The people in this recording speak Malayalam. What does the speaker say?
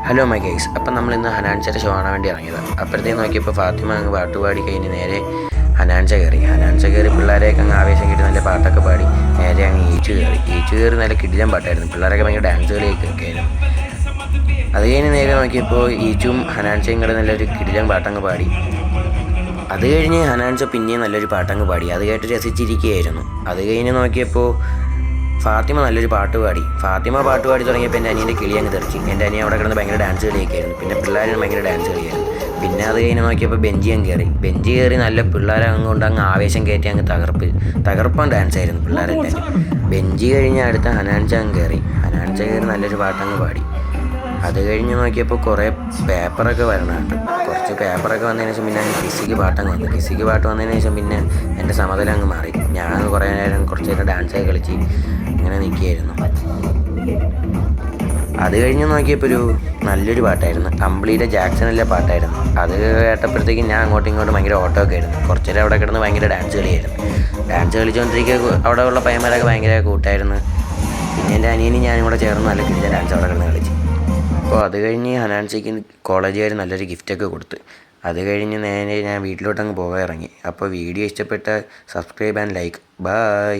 ഹലോ മൈ ഗൈസ്, അപ്പം നമ്മളിന്ന് ഹനാൻസയുടെ ഷോ കാണാൻ വേണ്ടി ഇറങ്ങിയത്. അപ്പോഴത്തേക്ക് നോക്കിയപ്പോൾ ഫാത്തിമ അങ്ങ് പാട്ടുപാടി കഴിഞ്ഞ് നേരെ ഹനാൻസ കയറി പിള്ളേരെയൊക്കെ അങ്ങ് ആവേശം കിട്ടി നല്ല പാട്ടൊക്കെ പാടി നേരെ അങ്ങ് ഈച്ചു കയറി നല്ല കിടിലൻ പാട്ടായിരുന്നു. പിള്ളേരൊക്കെ ഭയങ്കര ഡാൻസ് കളിയൊക്കെ ആയിരുന്നു. അത് കഴിഞ്ഞ് നേരെ നോക്കിയപ്പോൾ ഈച്ചും ഹനാൻസയും കൂടെ നല്ലൊരു കിടിലൻ പാട്ടങ്ങ് പാടി. അത് കഴിഞ്ഞ് ഹനാൻസ പിന്നെയും നല്ലൊരു പാട്ടങ്ങ് പാടി. അത് കേട്ട് രസിച്ചിരിക്കുകയായിരുന്നു. അത് കഴിഞ്ഞ് നോക്കിയപ്പോൾ ഫാത്തിമ നല്ലൊരു പാട്ട് പാടി തുടങ്ങിയപ്പോൾ എൻ്റെ അനിയൻ്റെ കിളി അങ്ങ് തെറിച്ച്. എൻ്റെ അനിയൻ അവിടെ കിടന്ന് ഭയങ്കര ഡാൻസ് കളിയൊക്കെയായിരുന്നു. പിന്നെ പിള്ളേരും ഭയങ്കര ഡാൻസ് കളിയായിരുന്നു. പിന്നെ അത് കഴിഞ്ഞ് നോക്കിയപ്പോൾ ബെഞ്ച് കയറി നല്ല പിള്ളേരെ അങ്ങോട്ട് അങ്ങ് ആവേശം കയറ്റി അങ്ങ് തകർപ്പാൻ ഡാൻസ് ആയിരുന്നു പിള്ളേരെല്ലാവരും. ബെഞ്ച് കഴിഞ്ഞ് അടുത്ത ഹനാൻസ കയറി നല്ലൊരു പാട്ടങ്ങ് പാടി. അത് കഴിഞ്ഞ് നോക്കിയപ്പോൾ കുറേ പേപ്പറൊക്കെ വരണുണ്ട്. കുറച്ച് പേപ്പറൊക്കെ വന്നതിന് ശേഷം പിന്നെ കിസിക്ക് പാട്ട് വന്നതിന് ശേഷം പിന്നെ എൻ്റെ സമതലം അങ്ങ് മാറി. ഞാൻ കുറച്ച് നേരം ഡാൻസൊക്കെ കളിച്ച് ഇങ്ങനെ നിൽക്കുകയായിരുന്നു. അത് കഴിഞ്ഞ് നോക്കിയപ്പോൾ നല്ലൊരു പാട്ടായിരുന്നു. കംപ്ലീറ്റ് ജാക്സണിലെ പാട്ടായിരുന്നു. അത് കേട്ടപ്പോഴത്തേക്കും ഞാൻ അങ്ങോട്ടും ഇങ്ങോട്ടും ഭയങ്കര ഓട്ടമൊക്കെ ആയിരുന്നു. കുറച്ച് നേരം അവിടെ കിടന്ന് ഭയങ്കര ഡാൻസ് കളിച്ചുകൊണ്ടിരിക്കുക. അവിടെ ഉള്ള പയ്യന്മാരൊക്കെ ഭയങ്കര കൂട്ടായിരുന്നു. പിന്നെ എൻ്റെ അനിയനും ഞാനും കൂടെ ചേർന്ന് നല്ല കിടിലൻ ഡാൻസ് അവിടെ കിടന്ന് കളിച്ചു. അപ്പോൾ അത് കഴിഞ്ഞ് ഹനാൻസയ്ക്ക് കോളേജുകാർ നല്ലൊരു ഗിഫ്റ്റൊക്കെ കൊടുത്ത്. അത് കഴിഞ്ഞ് നേരെ ഞാൻ വീട്ടിലോട്ടങ്ങ് പോകാൻ ഇറങ്ങി. അപ്പോൾ വീഡിയോ ഇഷ്ടപ്പെട്ടാൽ സബ്സ്ക്രൈബ് ആൻഡ് ലൈക്ക്. ബൈ.